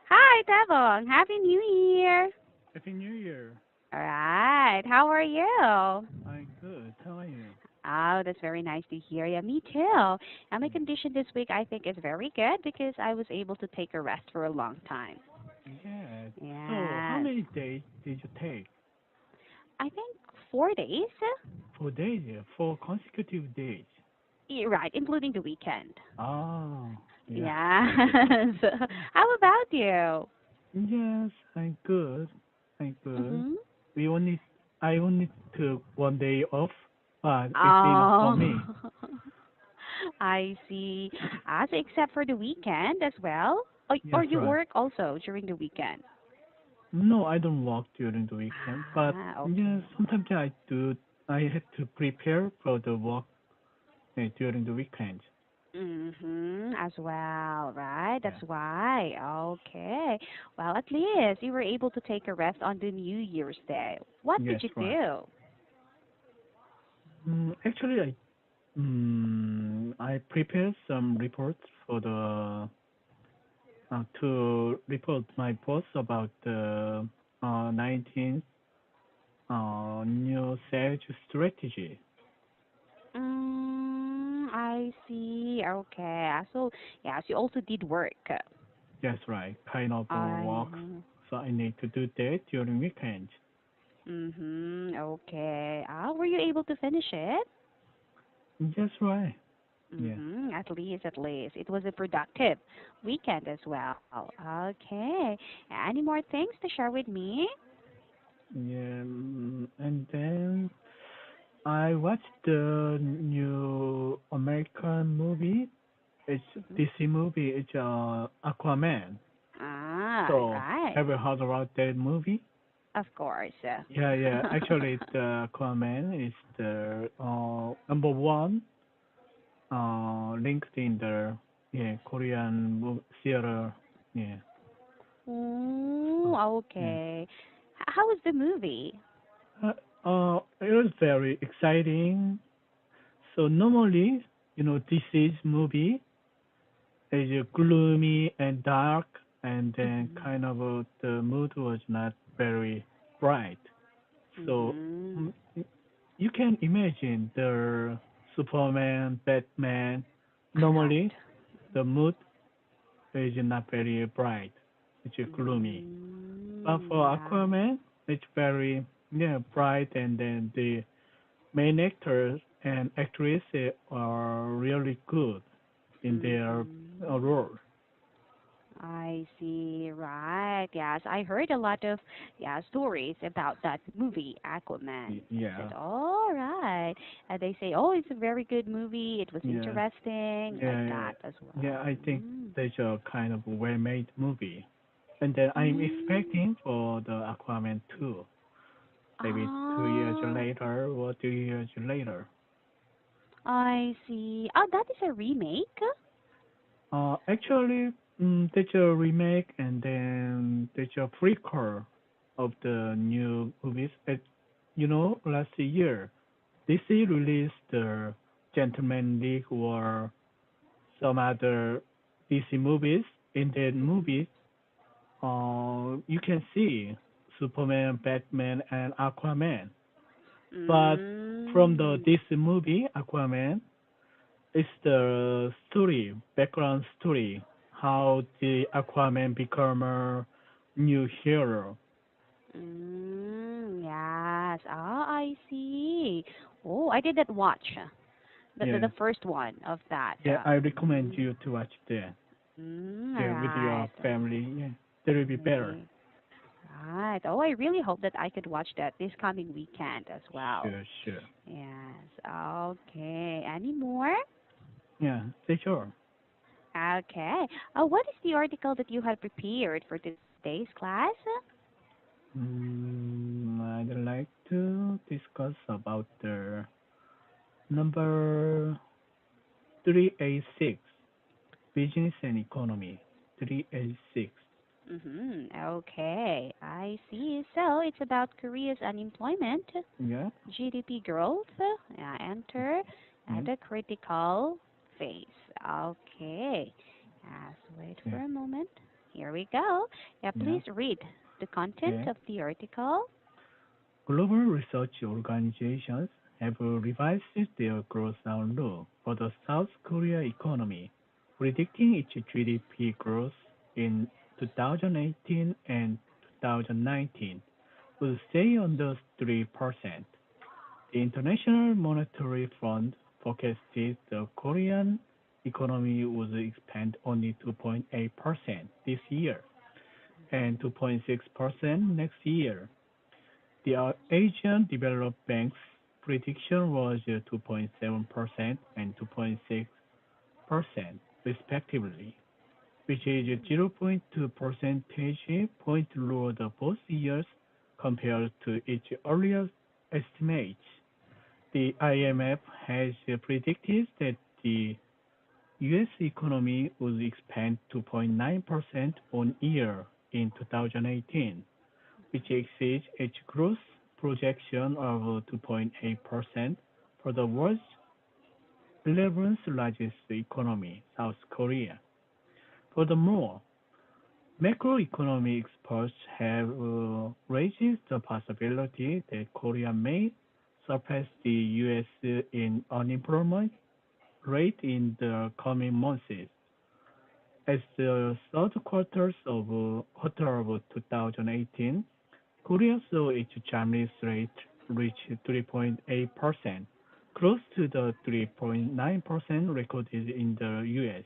Hi, Devon. Happy New Year. Happy New Year. All right. How are you? I'm good. How are you? Oh, that's very nice to hear. Yeah, me too. And my Mm. condition this week, I think, is very good because I was able to take a rest for a long time. Yeah. So, how Yes. many days did you take? I think 4 days. 4 days, 4 consecutive days. Yeah, right, including the weekend. Oh, yeah. Yes. How about you? Yes, I'm good. I'm good. Mm-hmm. We only, I only took 1 day off, but it's enough for Oh, me. I see. So except for the weekend as well, or Yes, you right. work also during the weekend. No, I don't work during the weekend, but Okay. yes, sometimes I do. I have to prepare for the work during the weekend. As well, right? Yeah. That's why. Okay. Well, at least you were able to take a rest on the New Year's Day. What did Yes, you right. do? Actually, I prepared some reports for the to report my boss about the 19th new sales strategy. I see. Okay. So, yes, you also did work. That's right, kind of I. work. So I need to do that during weekends. Okay. Were you able to finish it? That's right. Yeah. At least, at least. It was a productive weekend as well. Okay. Any more things to share with me? Yeah. And then I watched the new American movie. It's Mm-hmm. DC movie. It's Aquaman. So Right. have you heard about that movie? Of course. Yeah, yeah. Actually, the Aquaman is the number one linked in the Korean theater. Yeah. Ooh, So yeah. okay. How was the movie? It was very exciting. So normally, this movie is gloomy and dark, and then Mm-hmm. kind of the mood was not very bright. So Mm-hmm. mm, you can imagine the Superman, Batman. Normally, Right. the mood is not very bright. It's gloomy. But for Right. Aquaman, it's very bright, and then the main actors and actresses are really good in their Mm-hmm. role. I see. Right. Yes, I heard a lot of stories about that movie Aquaman. I said, Yeah, "All right," and they say, "Oh, it's a very good movie. It was yeah, interesting, like yeah, that as yeah. well." I think that's a kind of well-made movie. And then I'm Mm. expecting for the Aquaman 2, maybe 2 years Ah, later or 3 years later. I see. Oh, that is a remake. Actually, that's a remake, and then that's a prequel of the new movies. Last year, DC released the Gentleman League or some other DC movies. In that movie, you can see Superman, Batman, and Aquaman. But from the Mm. this movie, Aquaman, it's the story, background story, how the Aquaman become a new hero. Yes. Ah, I see. Oh, I didn't watch the Yeah, first one of that. yeah, I recommend you to watch that. All Yeah, with your right. family. Yeah, that will be better. Maybe. Right. Oh, I really hope that I could watch that this coming weekend as well. Sure, sure. Yes. Okay. Any more? Yeah, say sure. Okay. What is the article that you had prepared for today's class? I'd like to discuss about the number 386, business and economy. 386. Okay. I see. So it's about Korea's unemployment, Yeah, GDP growth, enter yeah, the critical phase. Okay. Wait yeah. for a moment. Here we go. Yeah, Yeah. please read the content Okay. of the article. Global research organizations have revised their growth outlook for the South Korea economy, predicting its GDP growth in 2018 and 2019 will stay under 3%. The International Monetary Fund forecasted the Korean economy would expand only 2.8% this year and 2.6% next year. The Asian Developed Bank's prediction was 2.7% and 2.6% respectively, which is 0.2 percentage point lower than both years compared to its earlier estimates. The IMF has predicted that the U.S. economy would expand 2.9% on year in 2018, which exceeds its growth projection of 2.8% for the world's 11th largest economy, South Korea. Furthermore, macroeconomic experts have raised the possibility that Korea may surpass the U.S. in unemployment rate in the coming months, as the third quarter of 2018, Korea saw its Chinese rate reach 3.8%, close to the 3.9% recorded in the U.S.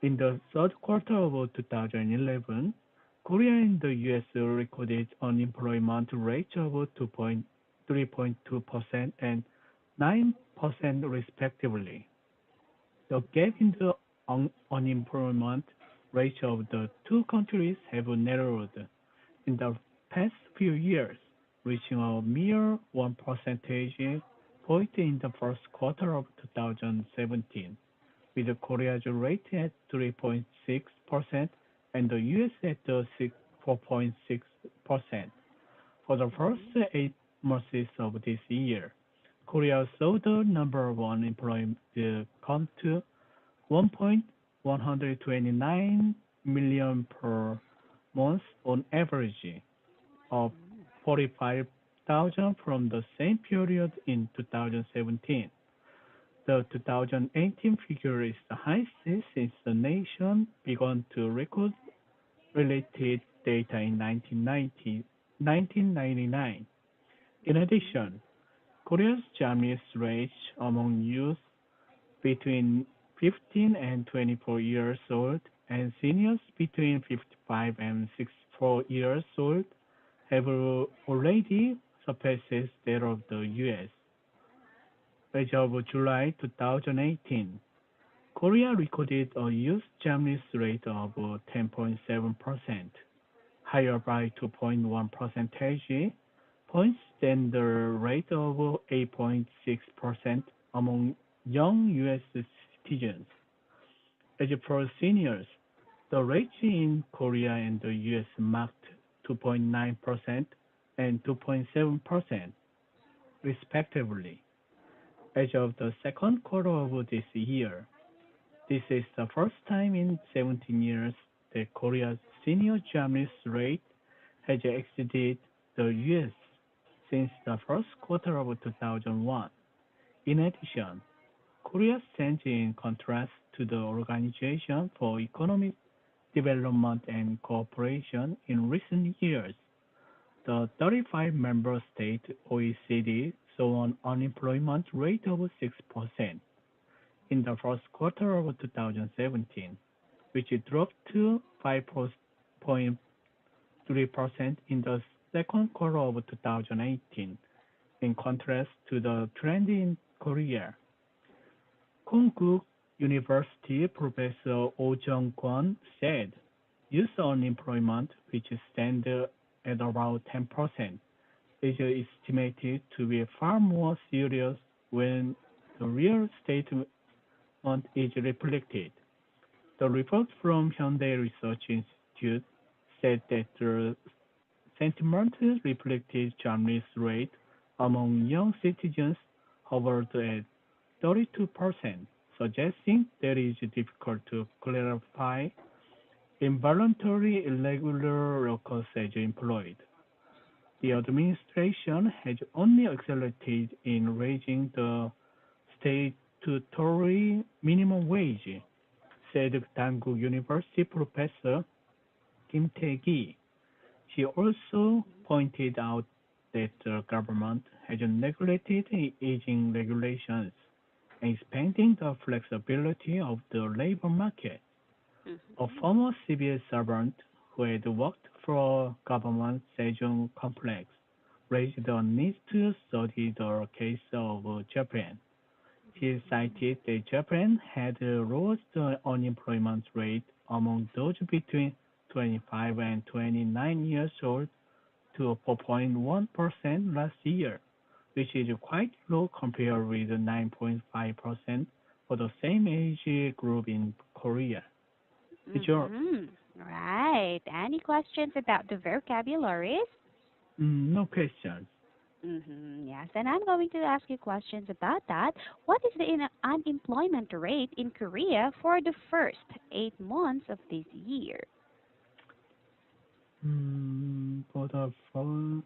In the third quarter of 2011, Korea and the U.S. recorded unemployment rates of 3.2% and 9% respectively. The gap in the unemployment rates of the two countries have narrowed in the past few years, reaching a mere 1 percentage point in the first quarter of 2017, with Korea's rate at 3.6% and the US at 4.6%. For the first Mhm. 8 months of this year, Korea saw the number of unemployed come to 1.129 million per month on average, up Mm. 45,000 from the same period in 2017. The 2018 figure is the highest since the nation began to record related data in 1999. In Mhm. addition, Korea's Japanese rate among youth between 15 and 24 years old and seniors between 55 and 64 years old have already surpassed that of the US. As of July 2018, Korea recorded a youth Japanese rate of 10.7%, higher by 2.1 percentage points than the rate of 8.6% among young US citizens. As for seniors, the rates in Korea and the US marked 2.9% and 2.7% respectively. As of the second quarter of this year, this is the first time in 17 years that Korea's senior Japanese rate has exceeded the US since the first quarter of 2001. In addition, Korea stands in contrast to the Organization for Economic Development and Cooperation in recent years. The 35 member state OECD saw an unemployment rate of 6% in the first quarter of 2017, which dropped to 5.3% in the second quarter of 2018. In contrast to the trend in Korea, Konkuk University Professor Oh Jung-kwon said youth unemployment, which stands at around 10%, is estimated to be far more serious when the real statement is reflected. The report from Hyundai Research Institute said that the sentiment reflected Japanese rate among young citizens hovered at 32%, suggesting that it is difficult to clarify involuntary irregular workers as employed. The administration has only accelerated in raising the statutory minimum wage, said Dankook University professor Kim Tae-gi. She also pointed out that the government has neglected aging regulations and expanding the flexibility of the labor market. A Mm-hmm. former civil servant who had worked for government Sejong complex raised the need to study the case of Japan. He cited that Japan had the lowest unemployment rate among those between 25 and 29 years old to 4.1% last year, which is quite low compared with 9.5% for the same age group in Korea. It's your Mm-hmm. Right. Any questions about the vocabularies? no questions. Mm-hmm. Yes, and I'm going to ask you questions about that. What is the unemployment rate in Korea for the first 8 months of this year? For the first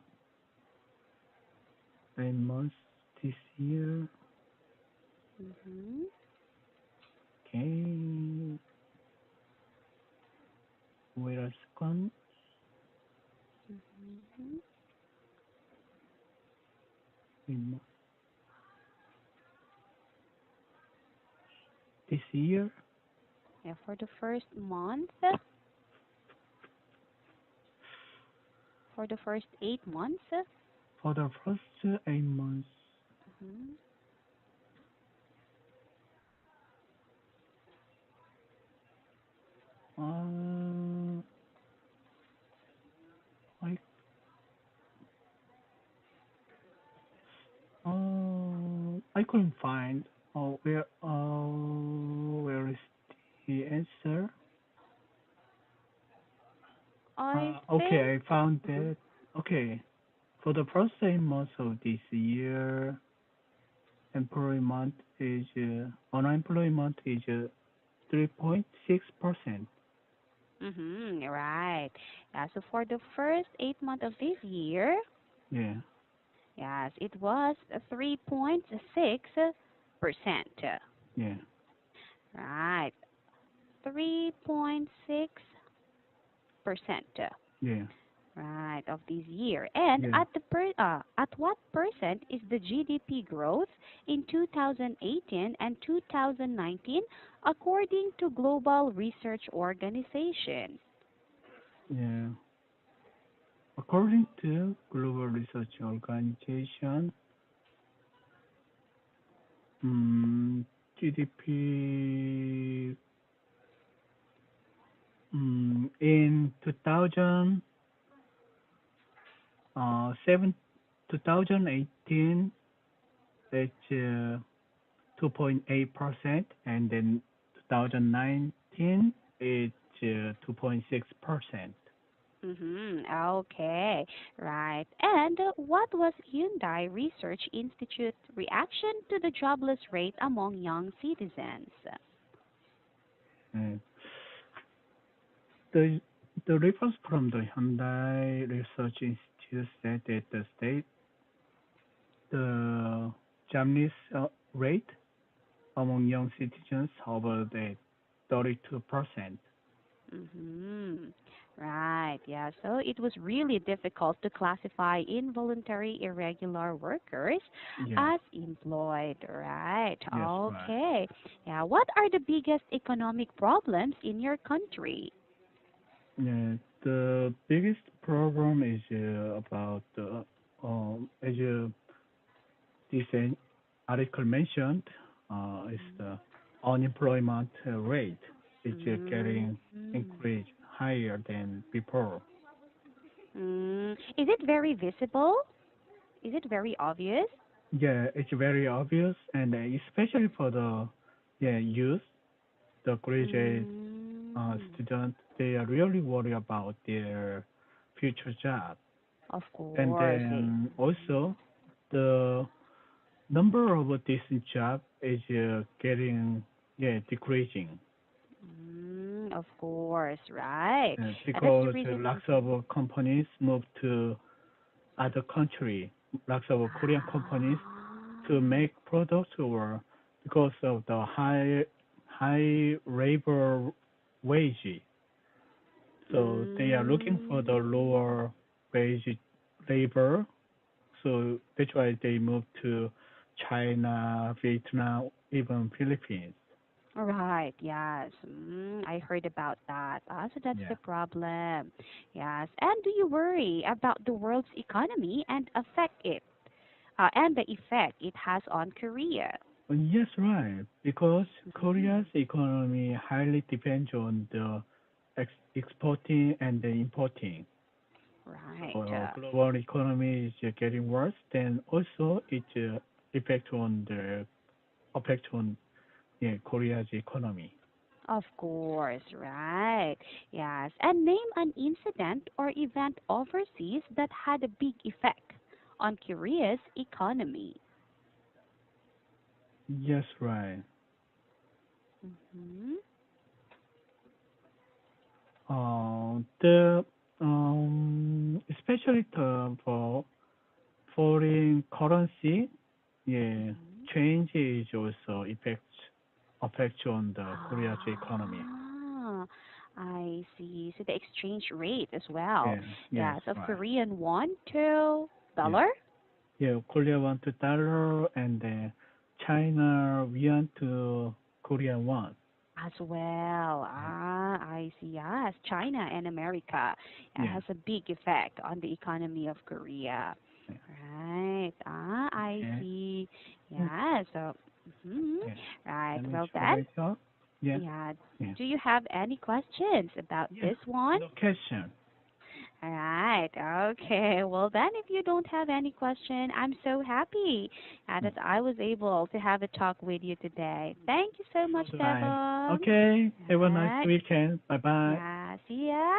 9 months this year, Mm-hmm. okay, wait a second. Mm-hmm. 8 months this year, Yeah, for the first 8 months. for the first 8 months, Mm-hmm. uh, I I couldn't find where is the answer? I think. Okay, I found Mm-hmm. that. Okay, for the first 8 months of this year, employment is unemployment is 3.6%. Mm-hmm. Right. Yeah, so for the first 8 months of this year, Yeah, yes, it was 3.6%. yeah, Right. 3.6%. yeah, Right, of this year. And yeah, at what percent is the GDP growth in 2018 and 2019 according to global research organizations? yeah. According to Global Research Organization, GDP in 2018, it's 2.8%, and then 2019, it's 2.6%. Mm-hmm. Okay, right. And what was Hyundai Research Institute reaction to the jobless rate among young citizens? And the the reports from the Hyundai Research Institute said that the Japanese rate among young citizens hovered at 32%. Mm-hmm. Right, yeah. So it was really difficult to classify involuntary irregular workers Yeah, as employed, right? yes, right. Okay. Yeah, what are the biggest economic problems in your country? Yeah, the biggest problem is about as this article mentioned, is the unemployment rate is getting Mm-hmm. increased higher than before. Is it very visible? Is it very obvious? Yeah, it's very obvious, and especially for the youth, the graduate Mm, student, they are really worried about their future job, of and course. then also the number of decent job is getting decreasing. Of course, right. That's the because reason. lots of companies moved to other country, lots of Korean companies to Ah. make products or because of the high labor wage. So they are looking for the Mm. lower wage labor. So that's why they moved to China, Vietnam, even Philippines. Right, yes. I heard about that. So that's Yeah. the problem. Yes. And do you worry about the world's economy and the effect it has on Korea? Yes, right. Because Mhm. Korea's economy highly depends on the exporting and the importing. Right. So global economy is getting worse. Then also it effect on the effect on Korea's economy. Of course, right. Yes. And name an incident or event overseas that had a big effect on Korea's economy. Yes, right. Hmm. The especially for foreign currency, yeah, Hmm. change is also affects on the Korea's economy. Ah, I see. So the exchange rate as well. Yeah, yes, Yes, of right. Korean won to Yeah, dollar yeah. Korea won to dollar and China yuan to Korean won. as well. Yeah, I see. Yes, China and America yeah, has a big effect on the economy of Korea. yeah. Right. I Okay. see. Yeah, Yeah. So, yeah. right. Let me Well try then, later. Yeah, yeah. yeah, Do you have any questions about yeah. this one? No question. All right. Okay. Well, then, if you don't have any question, I'm so happy Mm. that I was able to have a talk with you today. Thank you so So much, do I. Devon. Okay. All Have a nice right. weekend. Bye bye. Yeah. See ya.